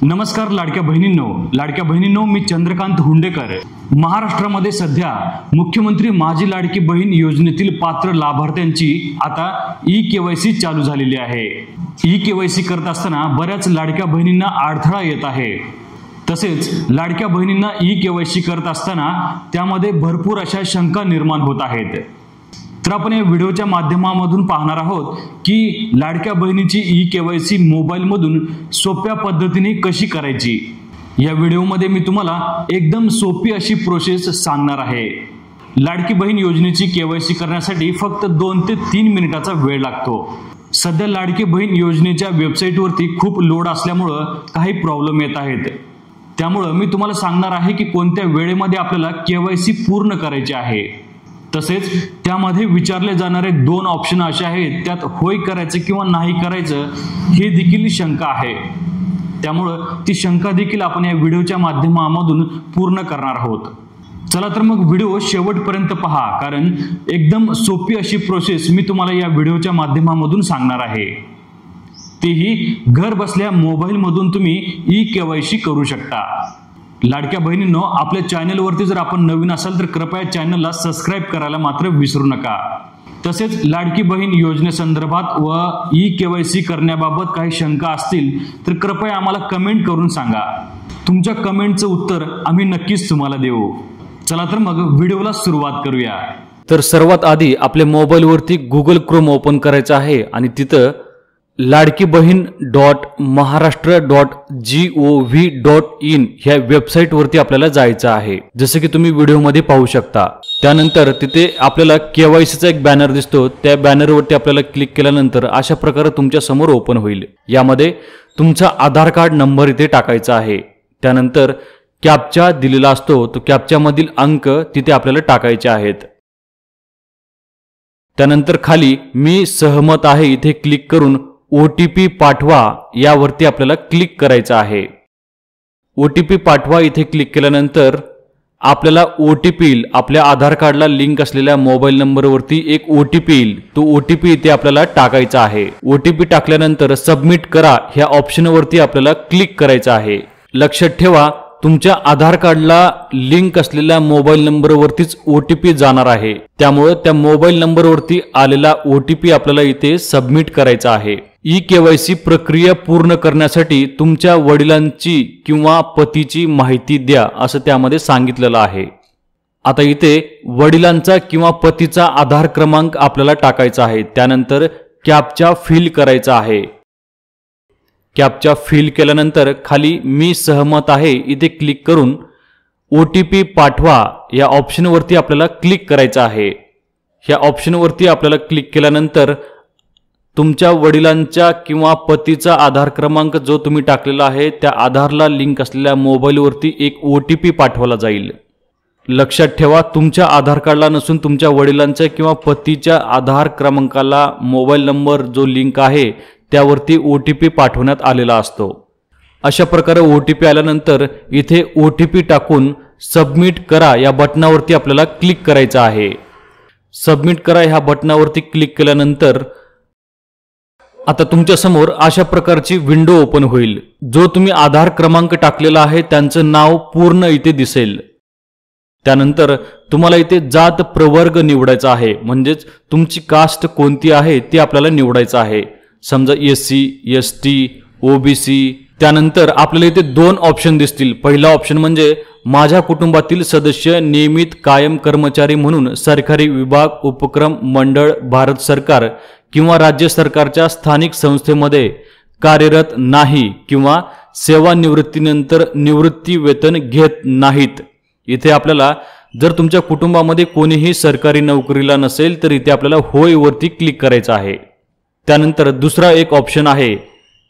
नमस्कार लाडक्या बहिणींनो, मी चंद्रकांत हुंडेकर। महाराष्ट्रामध्ये सध्या मुख्यमंत्री माझी लाडकी बहीण योजनेतील पात्र लाभार्थ्यांची आता ई-केवायसी चालू झालेली आहे। ई-केवायसी करत असताना बऱ्याच लाडक्या बहिणींना अडथळा येत आहे। तसेच लाडक्या बहिणींना ई-केवायसी करत असताना त्यामध्ये भरपूर अशा शंका निर्माण होत आहेत। तर आपण या व्हिडिओच्या माध्यमातून पाहणार आहोत की लाडक्या बहिणीची ई-केवायसी मोबाईल मधून सोप्या पद्धतीने कशी करायची। या व्हिडिओमध्ये मी तुम्हाला एकदम सोपी अशी प्रोसेस सांगणार आहे। लाडकी बहीण योजनेची केवायसी करण्यासाठी फक्त 2 ते 3 मिनिटाचा वेळ लागतो। सध्या लाडकी बहीण योजनेच्या वेबसाईटवरती खूप लोड असल्यामुळे काही प्रॉब्लेम येत आहेत। त्यामुळे मी तुम्हाला सांगणार आहे की कोणत्या वेळेमध्ये आपल्याला केवायसी पूर्ण करायची आहे। तसेच त्यामध्ये विचारले जाणारे 2 ऑप्शन असे आहेत, त्यात होय करायचं किंवा नाही करायचं हे देखील शंका आहे। त्यामुळे ती शंका देखील आपण या व्हिडिओच्या माध्यमातून पूर्ण करणार आहोत। चला तर मग व्हिडिओ शेवटपर्यंत पहा, कारण एकदम सोपी अशी प्रोसेस मी तुम्हाला या व्हिडिओच्या माध्यमातून सांगणार आहे। तेही घर बसल्या मोबाईल मधून तुम्ही ई-केवायसी करू शकता। लाडक्या बहिणींनो, आपल्या चॅनलवरती जर आपण नवीन असाल तर कृपया चॅनलला सबस्क्राइब करायला मात्र विसरू नका। तसेच लाडकी बहीण योजनेसंदर्भात व ई-केवायसी करण्याबाबत काही शंका असतील तर कृपया आम्हाला कमेंट करून सांगा। तुमच्या कमेंटचं उत्तर आम्ही नक्कीच तुम्हाला देऊ। चला तर मग व्हिडिओला सुरुवात करूया। तर सर्वात आधी आपल्या मोबाईलवरती गुगल क्रोम ओपन करायचं आहे आणि तिथं ladkibaheen.maharashtra.gov.in ह्या वेबसाईट वरती आपल्याला जायचं आहे, जसे की तुम्ही व्हिडिओ मध्ये पाहू शकता। त्यानंतर तिथे आपल्याला केवायसीचा एक बॅनर दिसतो, त्या बॅनर वरती आपल्याला क्लिक केल्यानंतर अशा प्रकारे तुमच्या समोर ओपन होईल। यामध्ये तुमचा आधार कार्ड नंबर इथे टाकायचा आहे। त्यानंतर कॅप्चा दिलेला असतो, तो कॅप्चा मधील अंक तिथे आपल्याला टाकायचे आहेत। त्यानंतर खाली मी सहमत आहे इथे क्लिक करून OTP पाठवा यावरती आपल्याला क्लिक करायचं आहे। OTP पाठवा इथे क्लिक केल्यानंतर आपल्याला OTP येईल, आपल्या आधार कार्डला लिंक असलेल्या मोबाईल नंबरवरती एक OTP येईल, तो OTP इथे आपल्याला टाकायचा आहे। OTP टाकल्यानंतर सबमिट करा ह्या ऑप्शनवरती आपल्याला क्लिक करायचं आहे। लक्षात ठेवा, तुमच्या आधार कार्डला लिंक असलेल्या मोबाईल नंबरवरतीच OTP जाणार आहे, त्यामुळे त्या मोबाईल नंबरवरती आलेला OTP आपल्याला इथे सबमिट करायचा आहे। ई-केवायसी प्रक्रिया पूर्ण करण्यासाठी तुमच्या वडिलांची किंवा पतीची माहिती द्या असं त्यामध्ये सांगितलेलं आहे। आता इथे वडिलांचा किंवा पतीचा आधार क्रमांक आपल्याला टाकायचा आहे। त्यानंतर कॅप्चा फिल करायचा आहे। कॅप्चा फिल केल्यानंतर खाली मी सहमत आहे इथे क्लिक करून OTP पाठवा या ऑप्शनवरती आपल्याला क्लिक करायचं आहे। ह्या ऑप्शनवरती आपल्याला क्लिक केल्यानंतर तुमच्या वडिलांच्या किंवा पतीचा आधार क्रमांक जो तुम्ही टाकलेला आहे त्या आधारला लिंक असलेल्या मोबाईलवरती एक OTP पाठवला जाईल। लक्षात ठेवा, तुमच्या आधार कार्डला नसून तुमच्या वडिलांच्या किंवा पतीच्या आधार क्रमांकाला मोबाईल नंबर जो लिंक आहे त्यावरती OTP पाठवण्यात आलेला असतो। अशा प्रकारे OTP आल्यानंतर इथे OTP टाकून सबमिट करा या बटनावरती आपल्याला क्लिक करायचं आहे। सबमिट करा ह्या बटनावरती क्लिक केल्यानंतर आता तुमच्या समोर अशा प्रकारची विंडो ओपन होईल। जो तुम्ही आधार क्रमांक टाकलेला आहे त्यांचं नाव पूर्ण इथे दिसेल। त्यानंतर तुम्हाला इथे जात प्रवर्ग निवडायचा आहे, म्हणजेच तुमची कास्ट कोणती आहे ती आपल्याला निवडायचं आहे। समजा SC, ST, OBC। त्यानंतर आपल्याला इथे 2 ऑप्शन दिसतील। पहिला ऑप्शन म्हणजे माझ्या कुटुंबातील सदस्य नियमित कायम कर्मचारी म्हणून सरकारी विभाग, उपक्रम, मंडळ, भारत सरकार किंवा राज्य सरकारच्या स्थानिक संस्थेमध्ये कार्यरत नाही किंवा सेवानिवृत्तीनंतर निवृत्ती वेतन घेत नाहीत। इथे आपल्याला जर तुमच्या कुटुंबामध्ये कोणीही सरकारी नोकरीला नसेल तर इथे आपल्याला होय वरती क्लिक करायचं आहे। त्यानंतर दुसरा एक ऑप्शन आहे,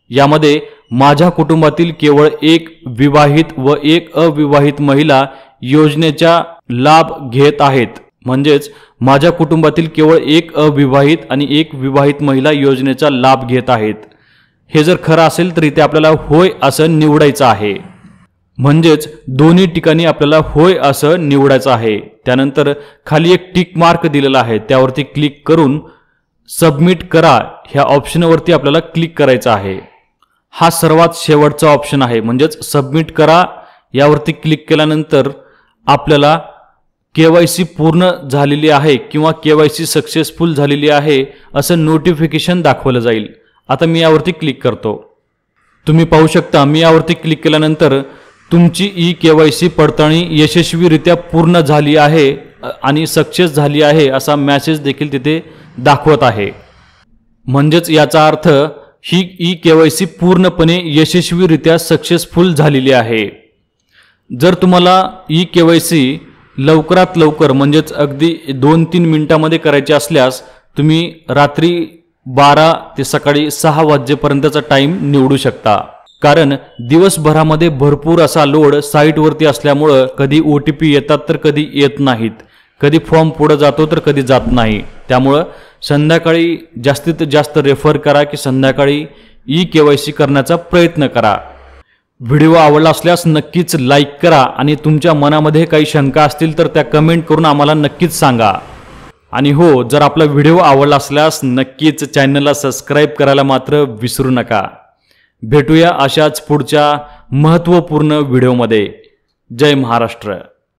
यामध्ये माझ्या कुटुंबातील केवळ एक विवाहित व एक अविवाहित महिला योजनेचा लाभ घेत आहेत, म्हणजेच माझ्या कुटुंबातील केवळ एक अविवाहित आणि एक विवाहित महिला योजनेचा लाभ घेत आहेत। हे जर खरं असेल तर इथे आपल्याला होय असं निवडायचं आहे, म्हणजेच दोन्ही ठिकाणी आपल्याला होय असं निवडायचं आहे। त्यानंतर खाली एक टिक मार्क दिलेला आहे, त्यावरती क्लिक करून सबमिट करा ह्या ऑप्शनवरती आपल्याला क्लिक करायचं आहे। हा सर्वात शेवटचा ऑप्शन आहे, म्हणजेच सबमिट करा यावरती क्लिक केल्यानंतर आपल्याला KYC पूर्ण झालेली आहे किंवा KYC सक्सेसफुल झालेली आहे असं नोटिफिकेशन दाखवलं जाईल. आता मी यावरती क्लिक करतो. तुम्ही पाहू शकता मी यावरती क्लिक केल्यानंतर तुमची KYC पडताळणी यशस्वीरित्या पूर्ण झाली आहे आणि सक्सेस झाली आहे असा मेसेज देखील तिथे दाखवत आहे. म्हणजेच याचा अर्थ ही KYC पूर्णपणे यशस्वीरित्या सक्सेसफुल झालेली आहे. जर तुम्हाला KYC लवकरात लवकर म्हणजेच अगदी 2-3 मिनिटांमध्ये करायचे असल्यास तुम्ही रात्री 12 ते सकाळी 6 वाजेपर्यंतचा टाइम निवडू शकता. कारण दिवसभरामध्ये भरपूर असा लोड साईटवरती असल्यामुळं कधी OTP येतात तर कधी येत नाहीत, कधी फॉर्म पुढे जातो तर कधी जात नाही. त्यामुळं संध्याकाळी जास्तीत जास्त रेफर करा की संध्याकाळी KYC करण्याचा प्रयत्न करा. व्हिडिओ आवडला असल्यास नक्कीच लाईक करा आणि तुमच्या मनामध्ये काही शंका असतील तर त्या कमेंट करून आम्हाला नक्कीच सांगा. आणि हो, जर आपला व्हिडिओ आवडला असल्यास नक्कीच चॅनलला सबस्क्राईब करायला मात्र विसरू नका. भेटूया अशाच पुढच्या महत्त्वपूर्ण व्हिडिओमध्ये. जय महाराष्ट्र.